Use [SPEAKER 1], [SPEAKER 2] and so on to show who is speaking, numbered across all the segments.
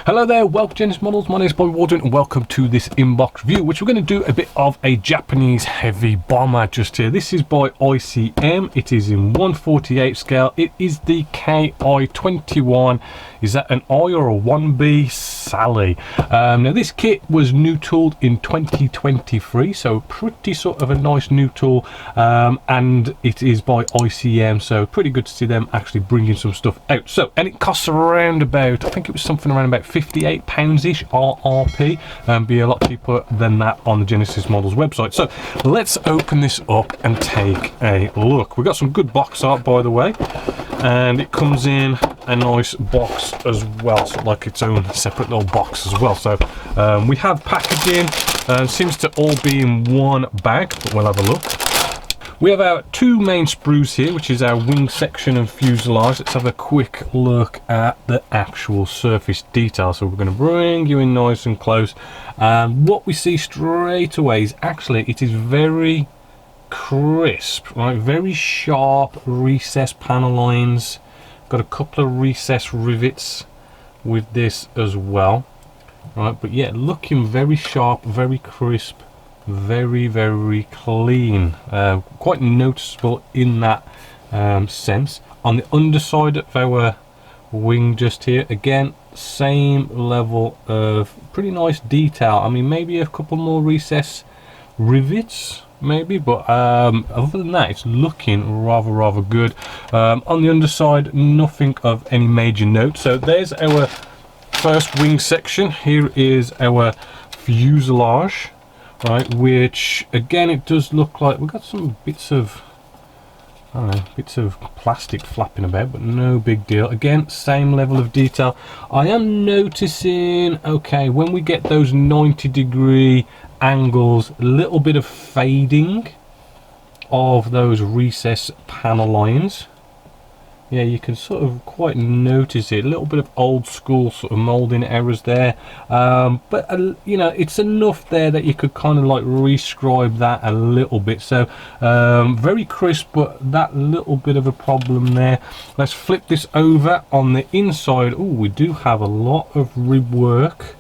[SPEAKER 1] Hello there, welcome to Genesis Models. My name is Bobby Waldron and welcome to this inbox review, which we're going to do a bit of a Japanese heavy bomber just here. This is by ICM. It is in 1/48 scale. It is the Ki-21. Is that an I or a 1B? Sally. Now this kit was new tooled in 2023, so pretty sort of a nice new tool, and it is by ICM, so pretty good to see them actually bringing some stuff out. So, and it costs around about, I think it was something around about £58-ish RRP, and be a lot cheaper than that on the Genesis Models website. So let's open this up and take a look. We've got some good box art, by the way, and it comes in a nice box as well, so like its own separate little box as well. So we have packaging, seems to all be in one bag, but we'll have a look. We have our two main sprues here, which is our wing section and fuselage. Let's have a quick look at the actual surface detail. So we're going to bring you in nice and close, and what we see straight away is actually it is very crisp, right? Very sharp recessed panel lines. Got a couple of recessed rivets with this as well, right? But yeah, looking very sharp, very crisp, very clean, quite noticeable in that sense. On the underside of our wing just here, again, same level of pretty nice detail. I mean, maybe a couple more recessed rivets maybe, but other than that, it's looking rather good. On the underside, nothing of any major note. So there's our first wing section. Here is our fuselage, right, which again, it does look like we've got some bits of, I don't know, bits of plastic flapping about, but no big deal. Again, same level of detail. I am noticing, okay, when we get those 90-degree angles, a little bit of fading of those recessed panel lines. Yeah, you can sort of quite notice it, a little bit of old school sort of molding errors there, but you know, it's enough there that you could kind of like rescribe that a little bit. So very crisp, but that little bit of a problem there. Let's flip this over. On the inside, oh, we do have a lot of rib work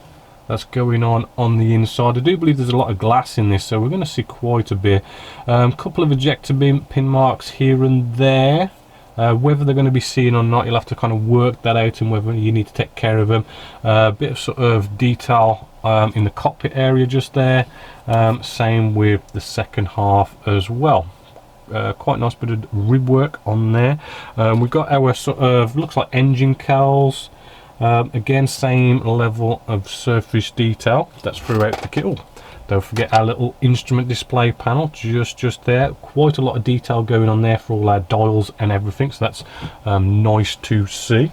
[SPEAKER 1] that's going on the inside. I do believe there's a lot of glass in this, so we're going to see quite a bit. Couple of ejector pin marks here and there. Whether they're going to be seen or not, you'll have to kind of work that out, and whether you need to take care of them. A bit of sort of detail in the cockpit area just there. Same with the second half as well. Quite nice bit of rib work on there. We've got our sort of, looks like engine cowls. Again, same level of surface detail that's throughout the kit. Oh, don't forget our little instrument display panel just there. Quite a lot of detail going on there for all our dials and everything, so that's nice to see.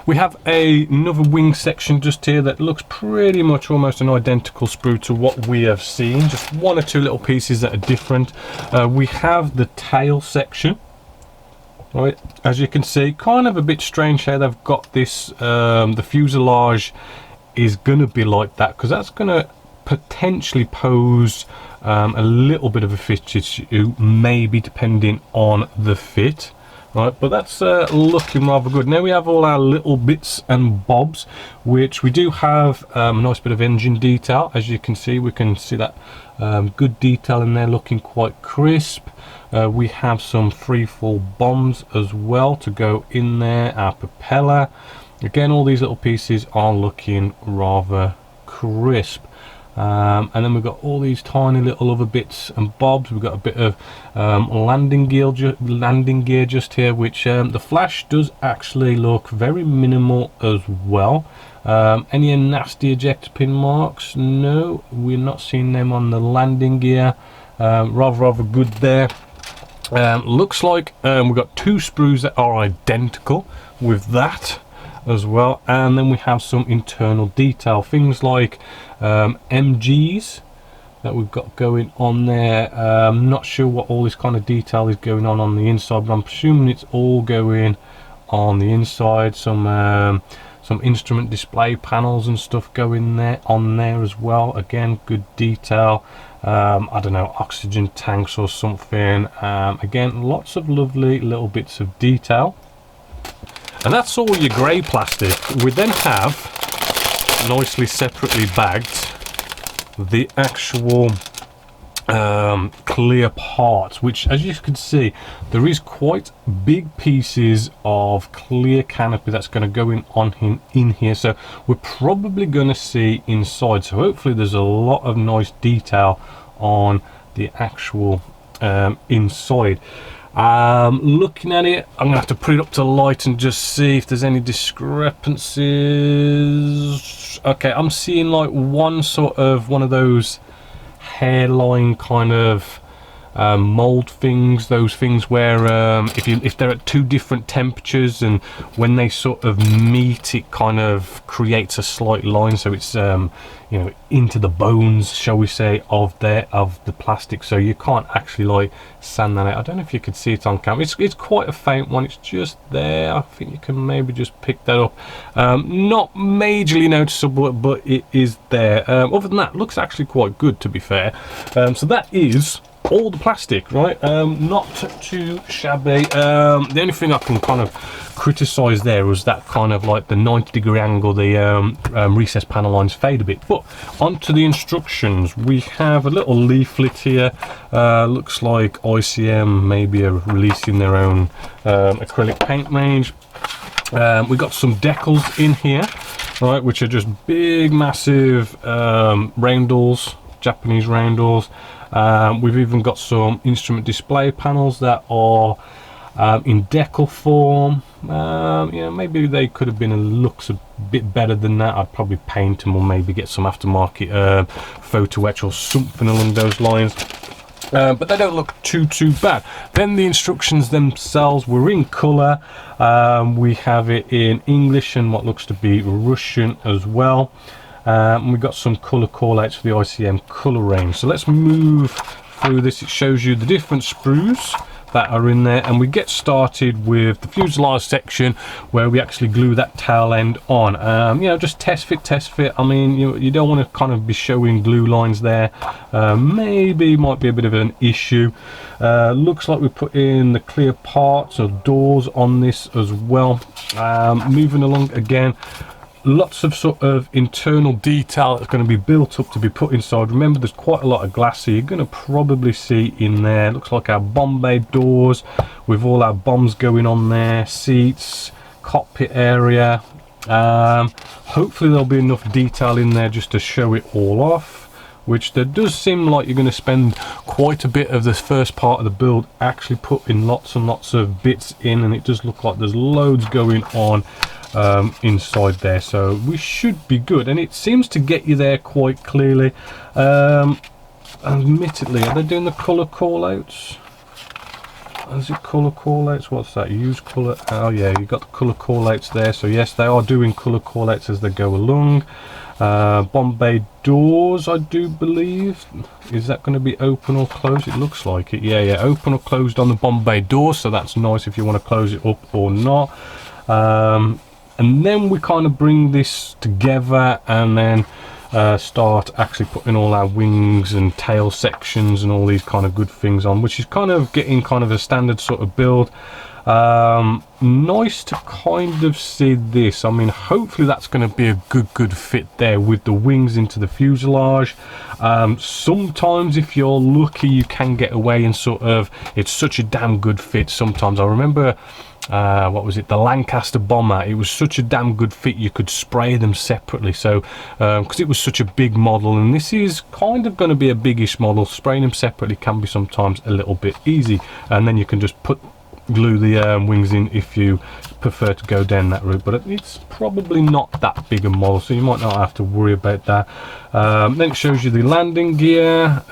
[SPEAKER 1] We have another wing section just here that looks pretty much almost an identical sprue to what we have seen, just one or two little pieces that are different. We have the tail section. Right, as you can see, kind of a bit strange how they've got this. The fuselage is going to be like that, because that's going to potentially pose a little bit of a fit issue, maybe depending on the fit. Right, but that's looking rather good. Now we have all our little bits and bobs, which we do have a nice bit of engine detail. As you can see, we can see that good detail in there, looking quite crisp. We have some free-fall bombs as well to go in there, our propeller. Again, all these little pieces are looking rather crisp. And then we've got all these tiny little other bits and bobs. We've got a bit of landing gear just here, which the flash does actually look very minimal as well. Any nasty ejector pin marks? No, we're not seeing them on the landing gear. Rather good there. Looks like we've got two sprues that are identical with that as well, and then we have some internal detail, things like MGs that we've got going on there. I'm not sure what all this kind of detail is going on the inside, but I'm assuming it's all going on the inside. Some instrument display panels and stuff going there on there as well. Again, good detail. I don't know, oxygen tanks or something. Again, lots of lovely little bits of detail. And that's all your grey plastic. We then have, nicely separately bagged, the actual clear parts, which, as you can see, there is quite big pieces of clear canopy that's going to go in here, so we're probably going to see inside. So hopefully there's a lot of nice detail on the actual inside. Looking at it, I'm gonna have to put it up to light and just see if there's any discrepancies. Okay, I'm seeing like one of those hairline kind of mold things, those things where if they're at two different temperatures, and when they sort of meet, it kind of creates a slight line, so it's you know, into the bones, shall we say, of the plastic, so you can't actually like sand that out. I don't know if you could see it on camera. It's quite a faint one, it's just there. I think you can maybe just pick that up. Not majorly noticeable, but it is there. Other than that, looks actually quite good, to be fair. So that is all the plastic, right? Not too shabby. The only thing I can kind of criticize there was that kind of like the 90-degree angle, the recessed panel lines fade a bit. But onto the instructions, we have a little leaflet here. Looks like ICM maybe are releasing their own acrylic paint range. We got some decals in here, right, which are just big, massive roundels, Japanese roundels. We've even got some instrument display panels that are in decal form. You know, maybe they could have been looks a bit better than that. I'd probably paint them or maybe get some aftermarket photo etch or something along those lines. But they don't look too bad. Then the instructions themselves were in colour. We have it in English and what looks to be Russian as well. We've got some colour call-outs for the ICM colour range. So let's move through this. It shows you the different sprues that are in there, and we get started with the fuselage section where we actually glue that tail end on. You know, just test fit. I mean, you don't want to kind of be showing glue lines there. Maybe might be a bit of an issue. Looks like we put in the clear parts or doors on this as well. Moving along again, lots of sort of internal detail that's going to be built up to be put inside. Remember, there's quite a lot of glass, so you're going to probably see in there, looks like our bomb bay doors with all our bombs going on there, seats, cockpit area. Hopefully there'll be enough detail in there just to show it all off, which there does seem like you're going to spend quite a bit of this first part of the build actually putting lots and lots of bits in, and it does look like there's loads going on inside there, so we should be good, and it seems to get you there quite clearly. Admittedly, are they doing the colour call-outs? Is it colour call-outs? What's that? Use colour. Oh yeah, you got the colour call-outs there, so yes, they are doing colour call-outs as they go along. Bomb bay doors, I do believe. Is that going to be open or closed? It looks like it. Yeah, open or closed on the bomb bay door, so that's nice if you want to close it up or not. And then we kind of bring this together and then start actually putting all our wings and tail sections and all these kind of good things on, which is kind of getting kind of a standard sort of build. Nice to kind of see this. I mean, hopefully that's going to be a good fit there with the wings into the fuselage. Sometimes if you're lucky, you can get away and sort of, it's such a damn good fit sometimes. I remember what was it, the Lancaster bomber, it was such a damn good fit you could spray them separately, so because it was such a big model, and this is kind of going to be a biggish model, spraying them separately can be sometimes a little bit easy, and then you can just glue the wings in if you prefer to go down that route, but it's probably not that big a model, so you might not have to worry about that. Then it shows you the landing gear,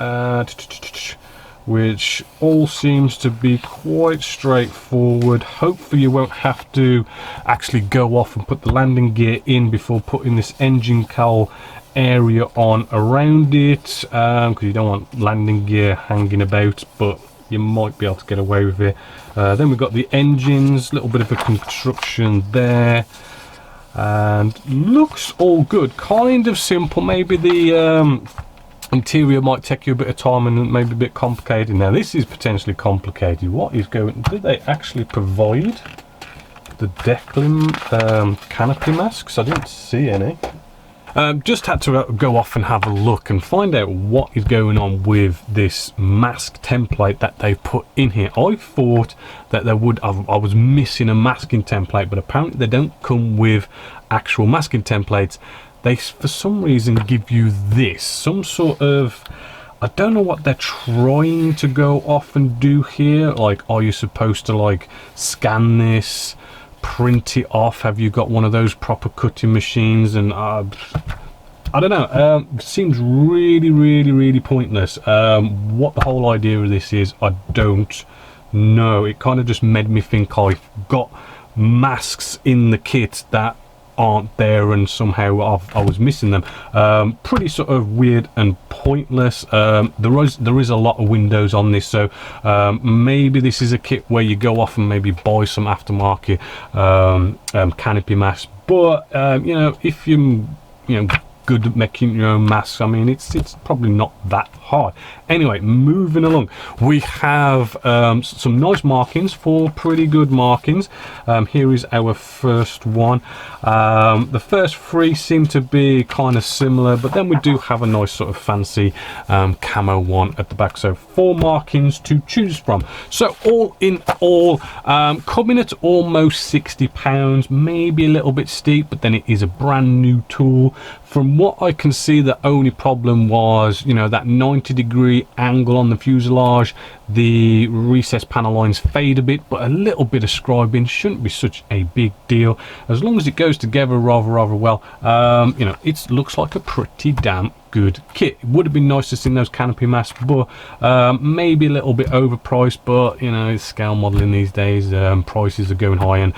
[SPEAKER 1] which all seems to be quite straightforward. Hopefully you won't have to actually go off and put the landing gear in before putting this engine cowl area on around it, because you don't want landing gear hanging about, but you might be able to get away with it. Then we've got the engines, little bit of a construction there, and looks all good. Kind of simple. Maybe the interior might take you a bit of time and maybe a bit complicated. Now this is potentially complicated. What is going, did they actually provide the Declan canopy masks. I didn't see any. Just had to go off and have a look and find out what is going on with this mask template that they've put in here. I thought that I was missing a masking template, but apparently they don't come with actual masking templates. They, for some reason, give you this, some sort of, I don't know what they're trying to go off and do here. Like, are you supposed to like scan this, print it off? Have you got one of those proper cutting machines? And I don't know, seems really pointless. What the whole idea of this is, I don't know. It kind of just made me think I've got masks in the kit that aren't there, and somehow I was missing them. Pretty sort of weird and pointless. There is a lot of windows on this, so maybe this is a kit where you go off and maybe buy some aftermarket canopy masks. But you know, if you good at making your own masks, I mean, it's probably not that hard. Anyway, moving along, we have some nice markings, 4 pretty good markings. Here is our first one. The first 3 seem to be kind of similar, but then we do have a nice sort of fancy camo one at the back, so 4 markings to choose from. So all in all, coming at almost £60, maybe a little bit steep, but then it is a brand new tool. From what I can see, the only problem was, you know, that 90-degree angle on the fuselage. The recessed panel lines fade a bit, but a little bit of scribing shouldn't be such a big deal as long as it goes together rather well. You know, it looks like a pretty damn good kit. It would have been nice to see those canopy masks, but maybe a little bit overpriced. But you know, it's scale modeling these days, prices are going high, and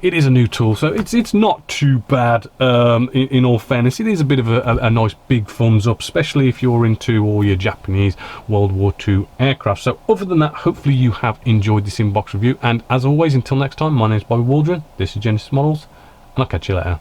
[SPEAKER 1] it is a new tool, so it's not too bad. In all fairness, it is a bit of a nice big thumbs up, especially if you're into all your Japanese World War II aircraft. So other than that, hopefully you have enjoyed this inbox review, and as always, until next time, my name is Bobby Waldron, this is Genesis Models, and I'll catch you later.